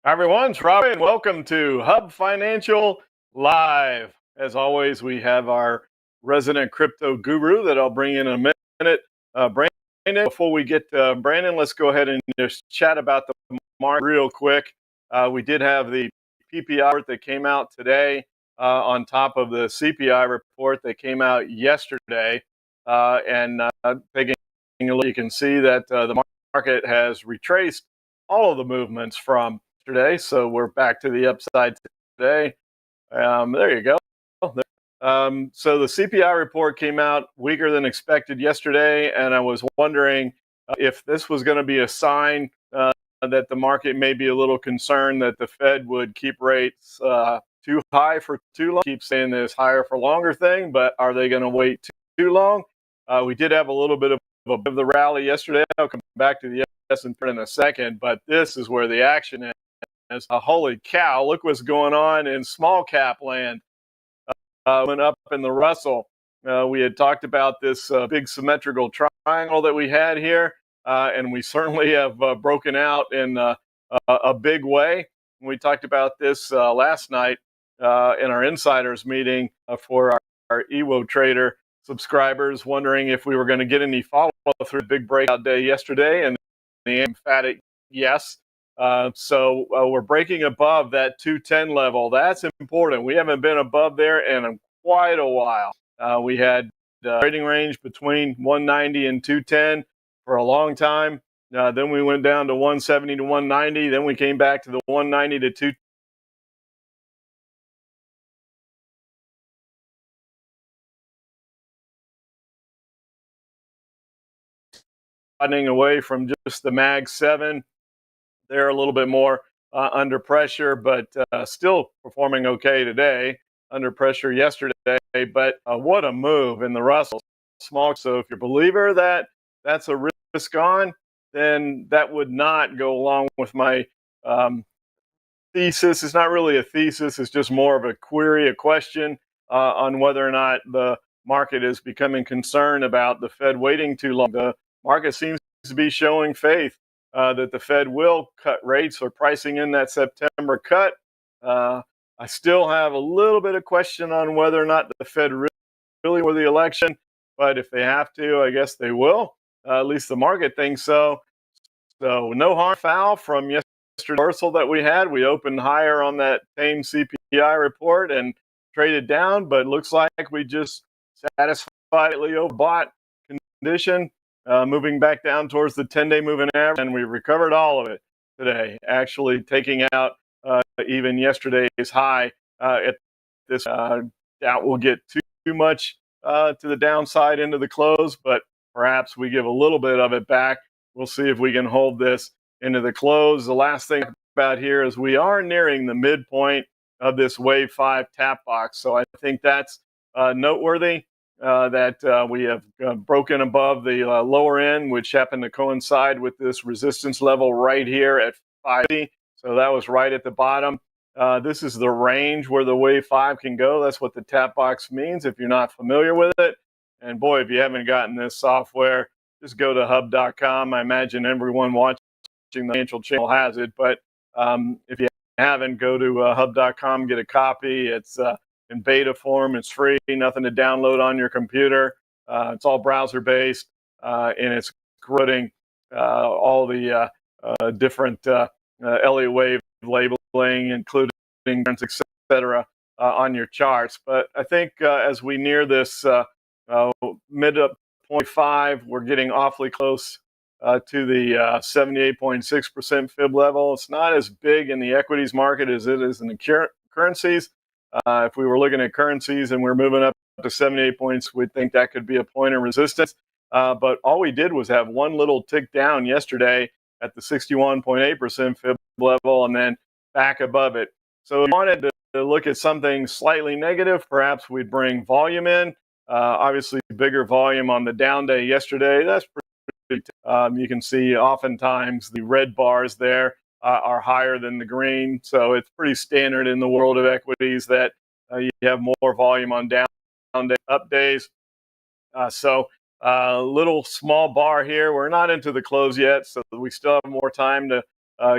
Hi everyone, it's Robin. Welcome to Hub Financial Live. As always, we have our resident crypto guru that I'll bring in a minute. Brandon, before we get to Brandon, let's go ahead and just chat about the market real quick. We did have the PPI report that came out today on top of the CPI report that came out yesterday. And taking a look, you can see that the market has retraced all of the movements from yesterday, so we're back to the upside today. There you go. So the CPI report came out weaker than expected yesterday, and I was wondering if this was going to be a sign that the market may be a little concerned that the Fed would keep rates too high for too long. Keep saying this higher for longer thing, but are they going to wait too long? We did have a little bit of the rally yesterday. I'll come back to the S&P in a second, but this is where the action is. Holy cow, look what's going on in small cap land. Went up in the Russell. We had talked about this big symmetrical triangle that we had here, and we certainly have broken out in a big way. We talked about this last night in our insiders meeting for our EWO Trader subscribers, wondering if we were going to get any follow-through. Big breakout day yesterday, and the emphatic yes. So we're breaking above that 210 level. That's important. We haven't been above there in quite a while. We had trading range between 190 and 210 for a long time. Then we went down to 170 to 190. Then we came back to the 190 to 210. Away from just the Mag 7. They're a little bit more under pressure, but still performing okay today. Under pressure yesterday, but what a move in the Russell small. So if you're a believer that that's a risk on, then that would not go along with my thesis. It's not really a thesis. It's just more of a query, a question on whether or not the market is becoming concerned about the Fed waiting too long. The market seems to be showing faith that the Fed will cut rates or pricing in that September cut. I still have a little bit of question on whether or not the Fed really will the election, but if they have to, I guess they will. At least the market thinks so. So no harm, foul from yesterday's reversal that we had. We opened higher on that same CPI report and traded down, but it looks like we just satisfiedly overbought condition. Moving back down towards the 10-day moving average, and we recovered all of it today, actually taking out even yesterday's high at this. Doubt we'll get too much to the downside into the close, but perhaps we give a little bit of it back. We'll see if we can hold this into the close. The last thing about here is we are nearing the midpoint of this Wave 5 tap box, so I think that's noteworthy. That we have broken above the lower end, which happened to coincide with this resistance level right here at 550. So that was right at the bottom. This is the range where the Wave 5 can go. That's what the tap box means if you're not familiar with it. And boy, if you haven't gotten this software, just go to hub.com. I imagine everyone watching the financial channel has it. But if you haven't, go to hub.com, get a copy. It's in beta form. It's free, nothing to download on your computer. It's all browser based, and it's including all the different Elliott wave labeling, including etc. On your charts. But I think as we near this mid up 0.5, we're getting awfully close to the 78.6% fib level. It's not as big in the equities market as it is in the currencies. If we were looking at currencies and we're moving up to 78 points, we'd think that could be a point of resistance. But all we did was have one little tick down yesterday at the 61.8% fib level and then back above it. So if we wanted to look at something slightly negative, perhaps we'd bring volume in. Obviously, bigger volume on the down day yesterday. That's pretty. You can see oftentimes the red bars there are higher than the green. So it's pretty standard in the world of equities that you have more volume on down day, up days. So little small bar here. We're not into the close yet, so we still have more time to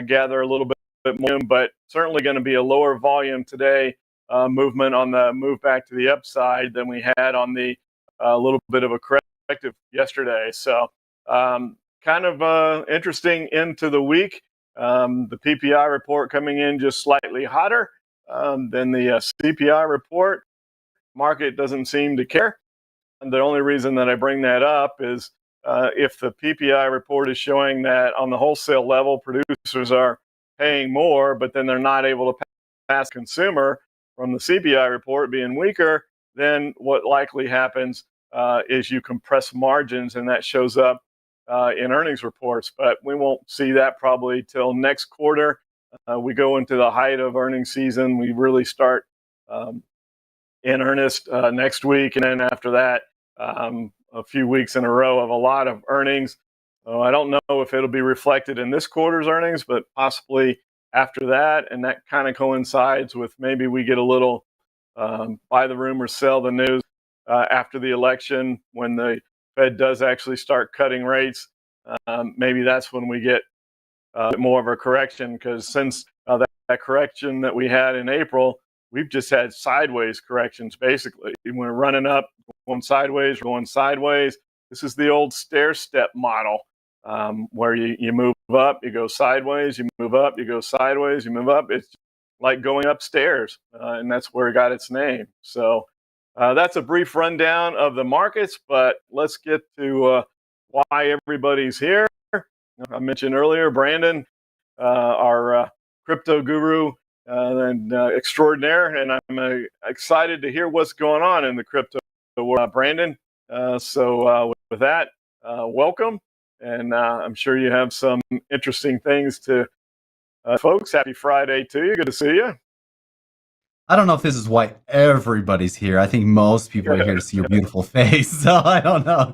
gather a little bit bit more, but certainly going to be a lower volume today. Movement on the move back to the upside than we had on the little bit of a corrective yesterday. So kind of interesting into the week. The PPI report coming in just slightly hotter than the CPI report. Market doesn't seem to care. And the only reason that I bring that up is if the PPI report is showing that on the wholesale level, producers are paying more, but then they're not able to pass consumer from the CPI report being weaker, then what likely happens is you compress margins, and that shows up in earnings reports. But we won't see that probably till next quarter. We go into the height of earnings season. We really start in earnest next week, and then after that, a few weeks in a row of a lot of earnings. I don't know if it'll be reflected in this quarter's earnings, but possibly after that. And that kind of coincides with maybe we get a little buy the rumor, sell the news after the election when the Fed does actually start cutting rates. Maybe that's when we get more of a correction, because since that correction that we had in April, we've just had sideways corrections, basically. We're running up, going sideways. This is the old stair step model where you move up, you go sideways, you move up, you go sideways, you move up. It's like going upstairs, and that's where it got its name. So that's a brief rundown of the markets, but let's get to why everybody's here. I mentioned earlier, Brandon, our crypto guru and extraordinaire, and I'm excited to hear what's going on in the crypto world. Brandon, so with that, welcome, and I'm sure you have some interesting things to folks. Happy Friday to you. Good to see you. I don't know if this is why everybody's here. I think most people are here to see your beautiful face. So I don't know.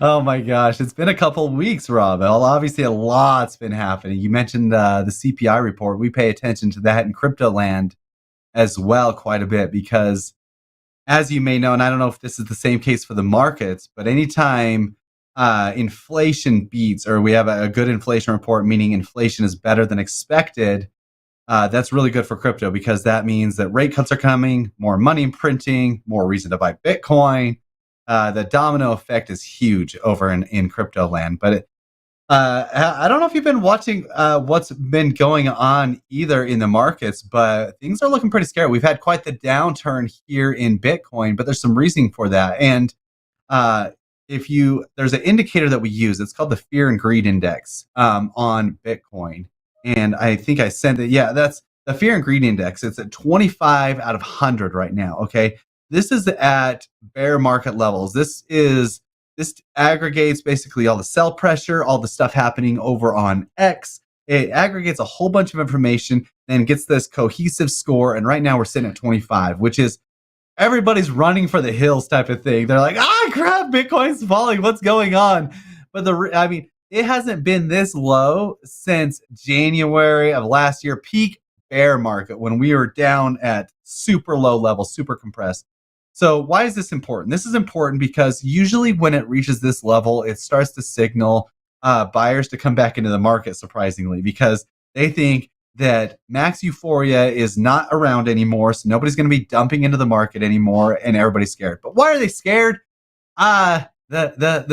Oh my gosh. It's been a couple weeks, Rob. Well, obviously a lot's been happening. You mentioned the CPI report. We pay attention to that in crypto land as well quite a bit because, as you may know, and I don't know if this is the same case for the markets, but anytime inflation beats, or we have a good inflation report, meaning inflation is better than expected, that's really good for crypto because that means that rate cuts are coming, more money printing, more reason to buy Bitcoin. The domino effect is huge over in crypto land. But I don't know if you've been watching what's been going on either in the markets, but things are looking pretty scary. We've had quite the downturn here in Bitcoin, but there's some reasoning for that. And there's an indicator that we use. It's called the Fear and Greed Index on Bitcoin. And I think I sent it. Yeah, that's the Fear and Greed Index. It's at 25 out of 100 right now. Okay. This is at bear market levels. This aggregates basically all the sell pressure, all the stuff happening over on X. It aggregates a whole bunch of information, then gets this cohesive score. And right now we're sitting at 25, which is everybody's running for the hills type of thing. They're like, crap, Bitcoin's falling. What's going on? But it hasn't been this low since January of last year, peak bear market, when we were down at super low levels, super compressed. So why is this important? This is important because usually when it reaches this level, it starts to signal buyers to come back into the market, surprisingly, because they think that max euphoria is not around anymore, so nobody's going to be dumping into the market anymore, and everybody's scared. But why are they scared? The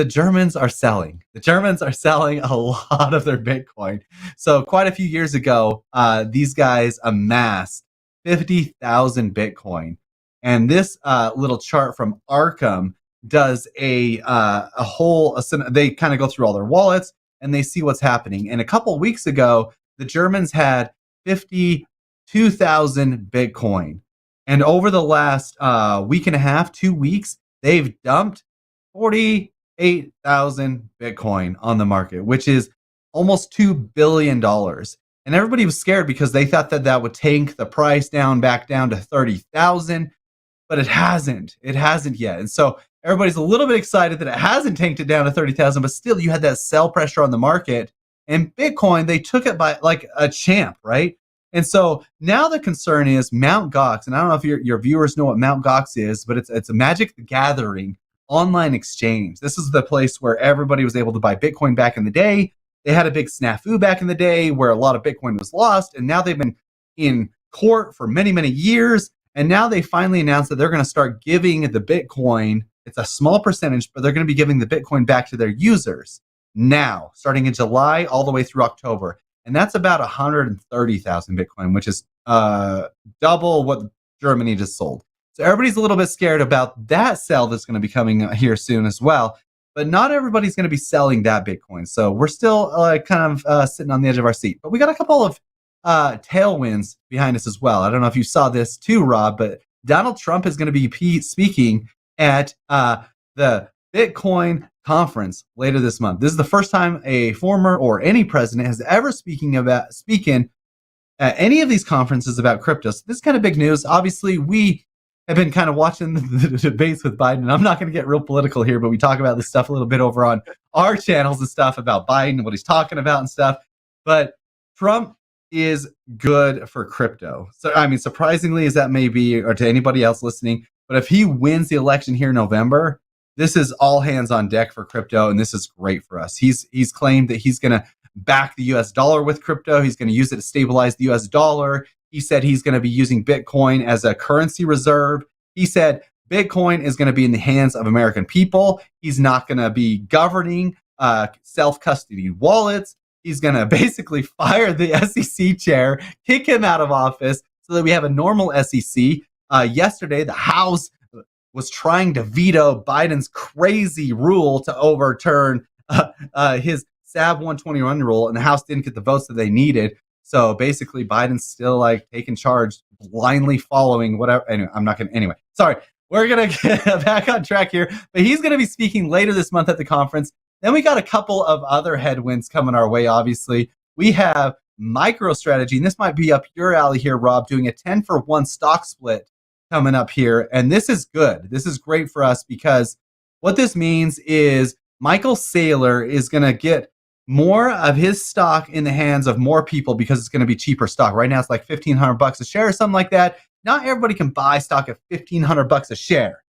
Germans are selling. The Germans are selling a lot of their Bitcoin. So quite a few years ago, these guys amassed 50,000 Bitcoin. And this little chart from Arkham does they kind of go through all their wallets and they see what's happening. And a couple of weeks ago, the Germans had 52,000 Bitcoin. And over the last week and a half, 2 weeks, they've dumped 48,000 Bitcoin on the market, which is almost $2 billion. And everybody was scared because they thought that would tank the price back down to 30,000, but it hasn't. It hasn't yet. And so everybody's a little bit excited that it hasn't tanked it down to 30,000, but still you had that sell pressure on the market. And Bitcoin, they took it by like a champ, right? And so now the concern is Mt. Gox. And I don't know if your viewers know what Mt. Gox is, but it's a Magic the Gathering online exchange. This is the place where everybody was able to buy Bitcoin back in the day. they had a big snafu back in the day where a lot of Bitcoin was lost, and now they've been in court for many, many years. And now they finally announced that they're going to start giving the Bitcoin. It's a small percentage, but they're going to be giving the Bitcoin back to their users now, starting in July all the way through October. And that's about 130,000 Bitcoin, which is double what Germany just sold. So everybody's a little bit scared about that sell that's going to be coming here soon as well. But not everybody's going to be selling that Bitcoin. So we're still kind of sitting on the edge of our seat. But we got a couple of tailwinds behind us as well. I don't know if you saw this too, Rob, but Donald Trump is going to be speaking at the Bitcoin conference later this month. This is the first time a former or any president has ever speaking at any of these conferences about crypto. So this is kind of big news. Obviously, we have been kind of watching the debates with Biden. I'm not going to get real political here, but we talk about this stuff a little bit over on our channels and stuff about Biden and what he's talking about and stuff. But Trump is good for crypto. So, I mean, surprisingly as that may be, or to anybody else listening, but if he wins the election here in November, this is all hands on deck for crypto, and this is great for us. He's claimed that he's going to back the US dollar with crypto. He's going to use it to stabilize the US dollar. He said he's going to be using Bitcoin as a currency reserve. He said Bitcoin is going to be in the hands of American people. He's not going to be governing self-custody wallets. He's going to basically fire the SEC chair, kick him out of office so that we have a normal SEC. Yesterday, the House was trying to veto Biden's crazy rule to overturn his SAB 121 rule, and the House didn't get the votes that they needed. So basically, Biden's still like taking charge, blindly following whatever. Anyway, I'm not going to. Anyway, sorry. We're going to get back on track here, but he's going to be speaking later this month at the conference. Then we got a couple of other headwinds coming our way, obviously. We have MicroStrategy, and this might be up your alley here, Rob, doing a 10-for-1 stock split coming up here. And this is good. This is great for us because what this means is Michael Saylor is going to get more of his stock in the hands of more people because it's going to be cheaper stock. Right now, it's like $1,500 a share or something like that. Not everybody can buy stock at $1,500 a share.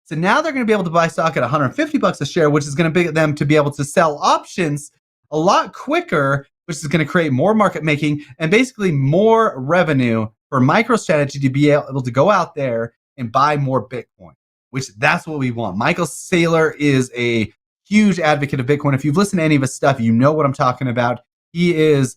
So now they're going to be able to buy stock at $150 a share, which is going to get them to be able to sell options a lot quicker, which is going to create more market making and basically more revenue for MicroStrategy to be able to go out there and buy more Bitcoin, which that's what we want. Michael Saylor is a huge advocate of Bitcoin. If you've listened to any of his stuff, you know what I'm talking about. He's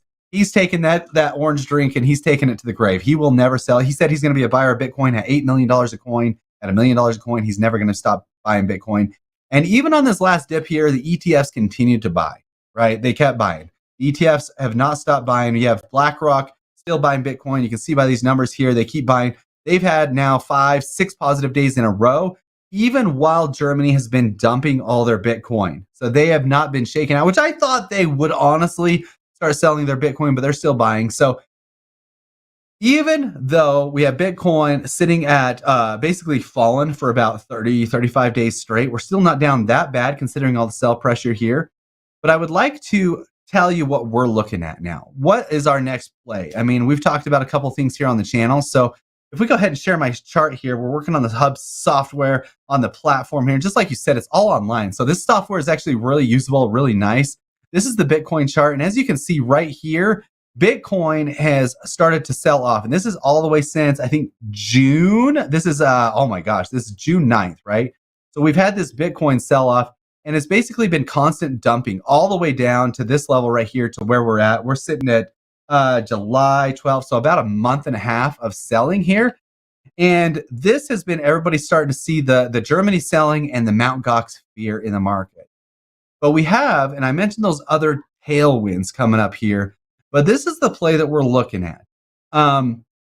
taken that orange drink and he's taken it to the grave. He will never sell. He said he's going to be a buyer of Bitcoin at $8 million a coin. At $1 million a coin, he's never going to stop buying Bitcoin. And even on this last dip here, the ETFs continued to buy, right? They kept buying. The ETFs have not stopped buying. You have BlackRock still buying Bitcoin. You can see by these numbers here, they keep buying. They've had now 5-6 positive days in a row, even while Germany has been dumping all their Bitcoin. So they have not been shaken out, which I thought they would honestly start selling their Bitcoin, but they're still buying. So even though we have Bitcoin sitting at basically fallen for about 35 days straight, we're still not down that bad considering all the sell pressure here. But I would like to tell you what we're looking at now. What is our next play? I mean, we've talked about a couple things here on the channel. So if we go ahead and share my chart here, we're working on the Hub software on the platform here. Just like you said, it's all online. So this software is actually really usable, really nice. This is the Bitcoin chart. And as you can see right here, Bitcoin has started to sell off. And this is all the way since, I think, June. This is, oh my gosh, this is June 9th, right? So we've had this Bitcoin sell off and it's basically been constant dumping all the way down to this level right here to where we're at. We're sitting at July 12th, so about a month and a half of selling here. And this has been everybody starting to see the Germany selling and the Mt. Gox fear in the market. But we have, and I mentioned those other tailwinds coming up here, but this is the play that we're looking at.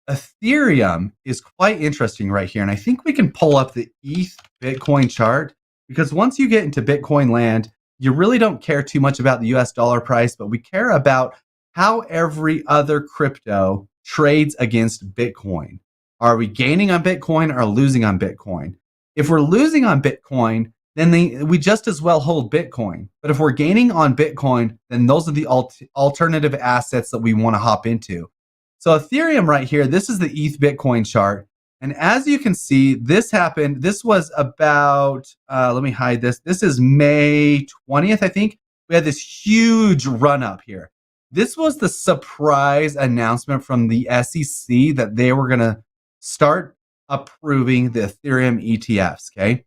Ethereum is quite interesting right here. And I think we can pull up the ETH Bitcoin chart because once you get into Bitcoin land, you really don't care too much about the US dollar price, but we care about how every other crypto trades against Bitcoin. Are we gaining on Bitcoin or losing on Bitcoin? If we're losing on Bitcoin, then we just as well hold Bitcoin. But if we're gaining on Bitcoin, then those are the alternative assets that we want to hop into. So Ethereum right here, this is the ETH Bitcoin chart. And as you can see, this happened. This was about, let me hide this. This is May 20th, I think. we had this huge run up here. This was the surprise announcement from the SEC that they were going to start approving the Ethereum ETFs. Okay.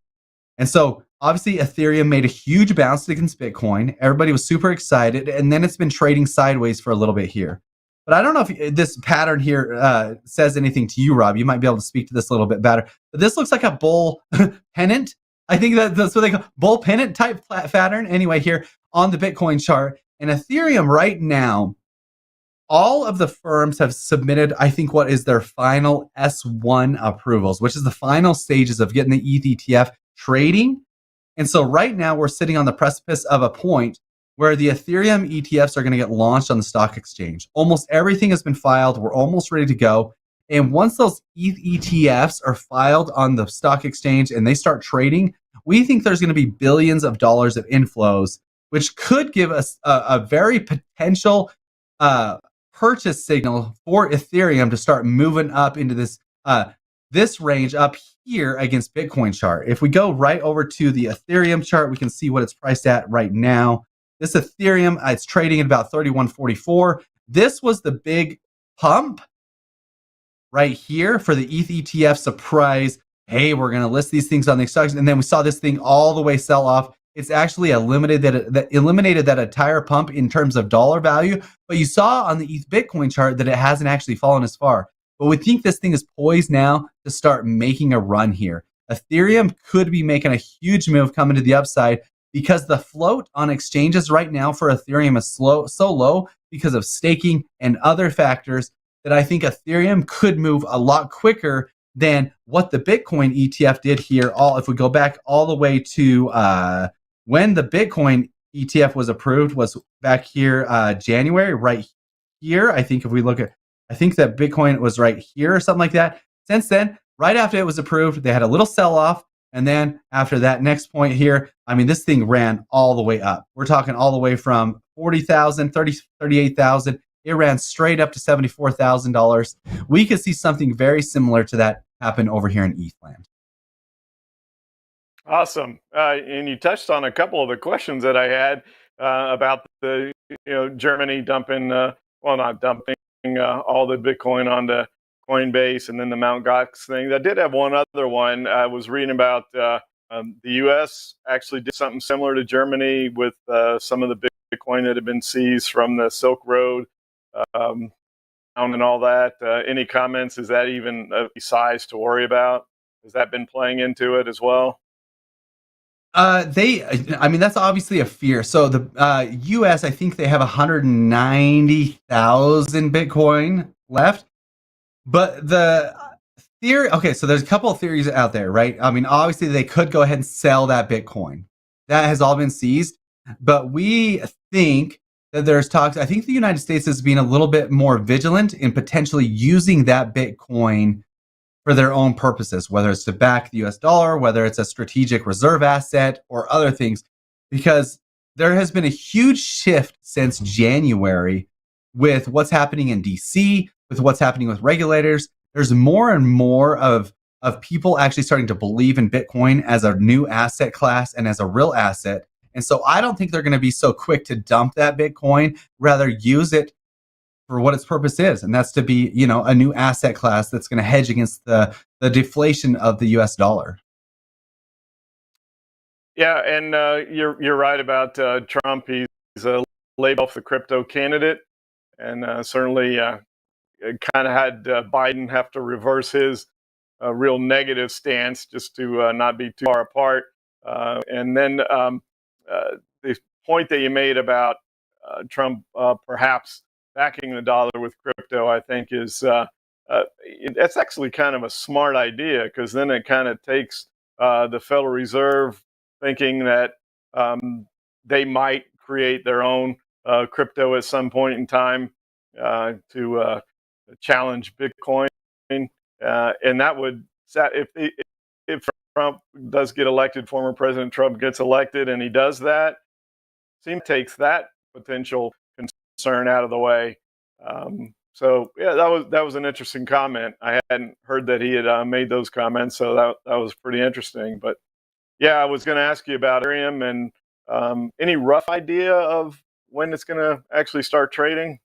And so obviously Ethereum made a huge bounce against Bitcoin. Everybody was super excited. And then it's been trading sideways for a little bit here. But I don't know if this pattern here says anything to you, Rob. You might be able to speak to this a little bit better. But this looks like a bull pennant. I think that's what they call bull pennant type pattern. Anyway, here on the Bitcoin chart. And Ethereum right now, all of the firms have submitted, I think, what is their final S1 approvals, which is the final stages of getting the ETH ETF trading. And so right now we're sitting on the precipice of a point where the Ethereum ETFs are going to get launched on the stock exchange. Almost everything has been filed. We're almost ready to go. And once those ETH ETFs are filed on the stock exchange and they start trading, we think there's going to be billions of dollars of inflows, which could give us a very potential purchase signal for Ethereum to start moving up into this range up here against Bitcoin chart. If we go right over to the Ethereum chart, we can see what it's priced at right now. This Ethereum, it's trading at about 31.44. This was the big pump right here for the ETH ETF surprise. Hey, we're going to list these things on the exchange. And then we saw this thing all the way sell off. It's actually eliminated that entire pump in terms of dollar value. But you saw on the ETH Bitcoin chart that it hasn't actually fallen as far. But we think this thing is poised now to start making a run here. Ethereum could be making a huge move coming to the upside because the float on exchanges right now for Ethereum is so low because of staking and other factors that I think Ethereum could move a lot quicker than what the Bitcoin ETF did here. If we go back all the way to when the Bitcoin ETF was approved was back here January, right here. I think if we look at, I think that Bitcoin was right here or something like that. Since then, right after it was approved, they had a little sell-off. And then after that next point here, I mean, this thing ran all the way up. We're talking all the way from 40,000, 38,000. It ran straight up to $74,000. We could see something very similar to that happen over here in ETH land. Awesome. And you touched on a couple of the questions that I had about the Germany dumping, not dumping all the Bitcoin onto Coinbase and then the Mt. Gox thing. I did have one other one. I was reading about the U.S. actually did something similar to Germany with some of the Bitcoin that had been seized from the Silk Road and all that. Any comments? Is that even a size to worry about? Has that been playing into it as well? That's obviously a fear. So the U.S., I think they have 190,000 Bitcoin left. But the theory, okay, so there's a couple of theories out there, right? I mean, obviously they could go ahead and sell that Bitcoin. That has all been seized. But we think that there's talks. I think the United States is being a little bit more vigilant in potentially using that Bitcoin for their own purposes, whether it's to back the US dollar, whether it's a strategic reserve asset or other things, because there has been a huge shift since January with what's happening in DC, with what's happening with regulators. There's more and more of people actually starting to believe in Bitcoin as a new asset class and as a real asset. And so I don't think they're going to be so quick to dump that Bitcoin, rather use it for what its purpose is. And that's to be, a new asset class that's going to hedge against the deflation of the US dollar. Yeah, and you're right about Trump. He's labeled the crypto candidate, and certainly kind of had Biden have to reverse his real negative stance just to not be too far apart. And then the point that you made about Trump perhaps backing the dollar with crypto, I think is that's actually kind of a smart idea, because then it kind of takes the Federal Reserve thinking that they might create their own crypto at some point in time to challenge Bitcoin, and that would, if Trump does get elected, former President Trump gets elected, and he does that, takes that potential concern out of the way. So yeah, that was an interesting comment. I hadn't heard that he had made those comments, so that was pretty interesting. But yeah, I was going to ask you about Ethereum, and Any rough idea of when it's going to actually start trading?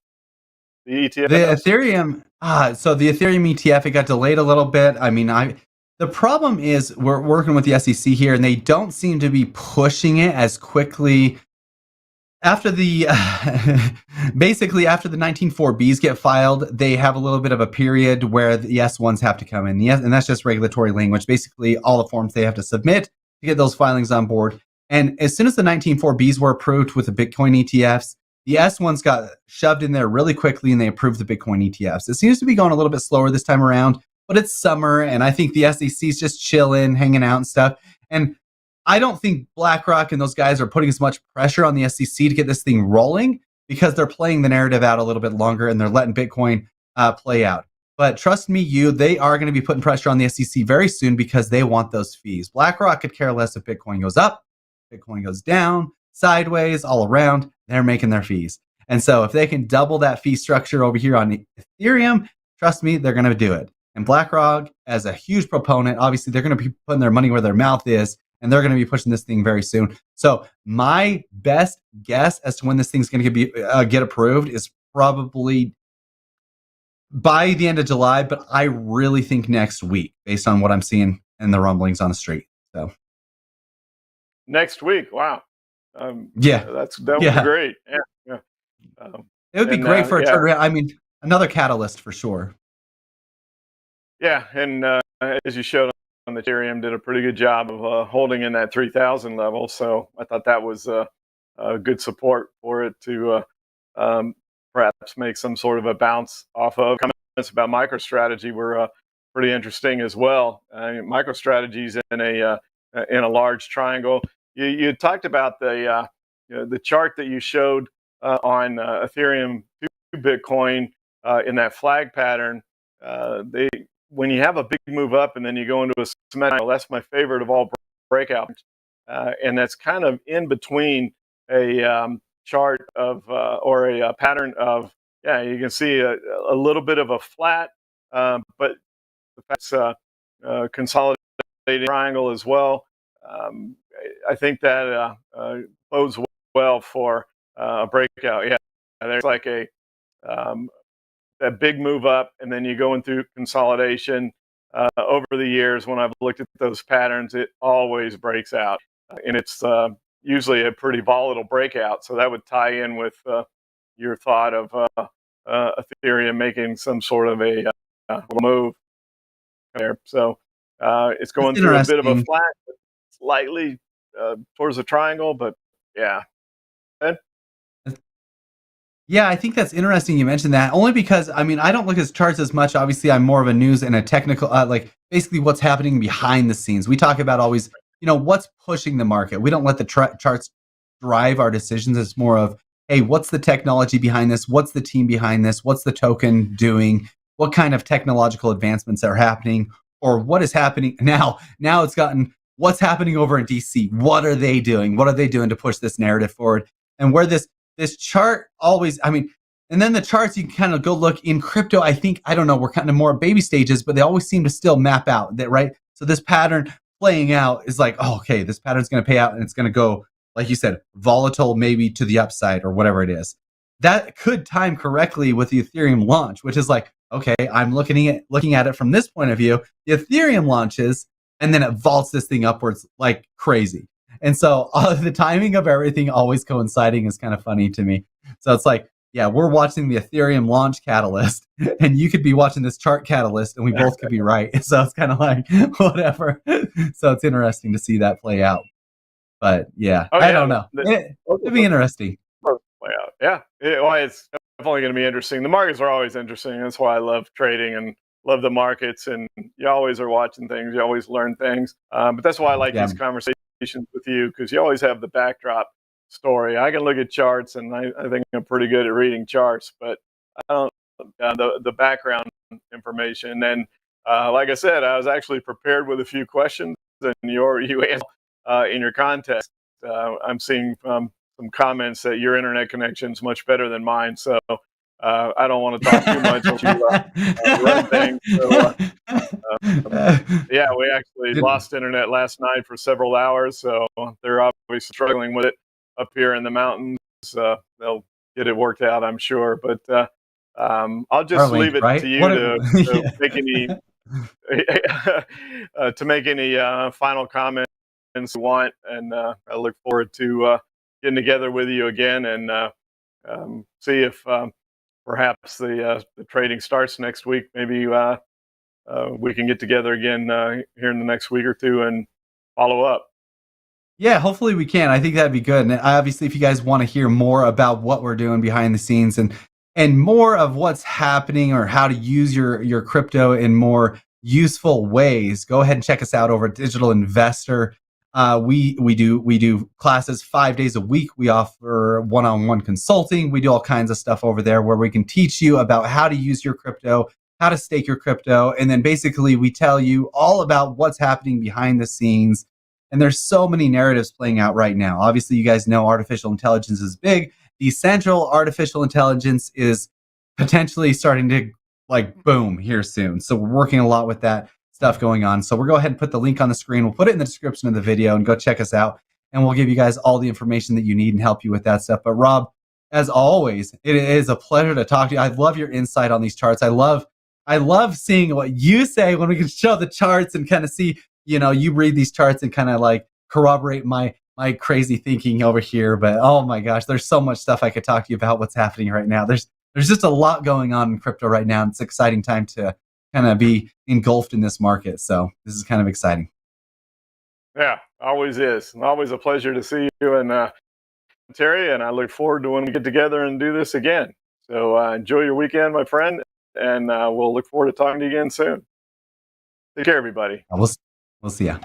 The The ETF? Ethereum, so the Ethereum ETF, it got delayed a little bit. I mean, the problem is we're working with the SEC here, and they don't seem to be pushing it as quickly. After the basically after the 19.4Bs get filed, they have a little bit of a period where the S1s have to come in. Yes, and that's just regulatory language. Basically, all the forms they have to submit to get those filings on board. And as soon as the 19.4Bs were approved with the Bitcoin ETFs, the S1s got shoved in there really quickly, and they approved the Bitcoin ETFs. It seems to be going a little bit slower this time around, but it's summer, and I think the SEC is just chilling, hanging out and stuff. And I don't think BlackRock and those guys are putting as much pressure on the SEC to get this thing rolling, because they're playing the narrative out a little bit longer, and they're letting Bitcoin play out. But trust me, they are going to be putting pressure on the SEC very soon, because they want those fees. BlackRock could care less if Bitcoin goes up, Bitcoin goes down, sideways, all around. They're making their fees. And so if they can double that fee structure over here on Ethereum, trust me, they're going to do it. And BlackRock, as a huge proponent, obviously they're going to be putting their money where their mouth is, and they're going to be pushing this thing very soon. So my best guess as to when this thing's going to get approved is probably by the end of July, but I really think next week, based on what I'm seeing and the rumblings on the street. So next week, wow. Yeah, that would be great. Yeah. It would be great for a turnaround. I mean, another catalyst for sure. Yeah, and as you showed on the Ethereum, did a pretty good job of holding in that 3,000 level. So I thought that was a good support for it to perhaps make some sort of a bounce off of. Comments about MicroStrategy were pretty interesting as well. MicroStrategy's in a large triangle. You talked about the chart that you showed on Ethereum to Bitcoin in that flag pattern. When you have a big move up and then you go into a symmetrical, that's my favorite of all breakouts, and that's kind of in between a chart of or a pattern of, you can see a little bit of a flat, but that's consolidated triangle as well. I think that bodes well for a breakout. Yeah, there's like that big move up, and then you go into consolidation. Over the years, when I've looked at those patterns, it always breaks out, and it's usually a pretty volatile breakout. So that would tie in with your thought of Ethereum making some sort of a move there. So it's going through a bit of a flat, slightly towards a triangle, but yeah. Yeah, I think that's interesting you mentioned that, only because, I mean, I don't look at charts as much. Obviously, I'm more of a news and a technical, like basically what's happening behind the scenes. We talk about always, what's pushing the market. We don't let the charts drive our decisions. It's more of, hey, what's the technology behind this? What's the team behind this? What's the token doing? What kind of technological advancements are happening? Or what is happening now? Now it's gotten, what's happening over in DC? What are they doing? What are they doing to push this narrative forward? And where this chart always, I mean, and then the charts, you can kind of go look in crypto. I think, I don't know, we're kind of more baby stages, but they always seem to still map out that, right? So this pattern playing out is like, oh, okay, this pattern's going to pay out, and it's going to go, like you said, volatile, maybe to the upside or whatever it is. That could time correctly with the Ethereum launch, which is like, okay, I'm looking at it from this point of view. The Ethereum launches, and then it vaults this thing upwards like crazy. And so the timing of everything always coinciding is kind of funny to me. So it's like, yeah, we're watching the Ethereum launch catalyst, and you could be watching this chart catalyst, and we both could be right. So it's kind of like, whatever. So it's interesting to see that play out. But yeah, I don't know. It'd be interesting. Play out. Yeah. It's definitely going to be interesting. The markets are always interesting. That's why I love trading and love the markets. And you always are watching things. You always learn things. But that's why I like these conversations with you, because you always have the backdrop story. I can look at charts, and I think I'm pretty good at reading charts, but I don't the background information. And like I said, I was actually prepared with a few questions, and you answered in your contest. I'm seeing some comments that your internet connection is much better than mine, so I don't want to talk too much to run things. So, yeah, we actually lost internet last night for several hours, so they're obviously struggling with it. up here in the mountains. They'll get it worked out, I'm sure. But I'll just Starlink, leave it right? to you What? to Yeah. make any final comments you want, and I look forward to getting together with you again and see if perhaps the trading starts next week. Maybe we can get together again here in the next week or two and follow up. Yeah, hopefully we can. I think that'd be good. And obviously, if you guys want to hear more about what we're doing behind the scenes and more of what's happening or how to use your crypto in more useful ways, go ahead and check us out over at Digital Investor. We do classes 5 days a week. We offer one-on-one consulting. We do all kinds of stuff over there where we can teach you about how to use your crypto, how to stake your crypto, and then basically we tell you all about what's happening behind the scenes. And there's so many narratives playing out right now. Obviously, you guys know artificial intelligence is big. Decentral artificial intelligence is potentially starting to like boom here soon. So we're working a lot with that stuff going on. So we'll go ahead and put the link on the screen. We'll put it in the description of the video and go check us out. And we'll give you guys all the information that you need and help you with that stuff. But Rob, as always, it is a pleasure to talk to you. I love your insight on these charts. I love seeing what you say when we can show the charts and kind of see, you read these charts and kind of like corroborate my crazy thinking over here. But oh my gosh, there's so much stuff I could talk to you about what's happening right now. There's just a lot going on in crypto right now. And it's an exciting time to kind of be engulfed in this market. So this is kind of exciting. Yeah, always is. And always a pleasure to see you and Terry. And I look forward to when we get together and do this again. So enjoy your weekend, my friend. And we'll look forward to talking to you again soon. Take care, everybody. We'll see ya.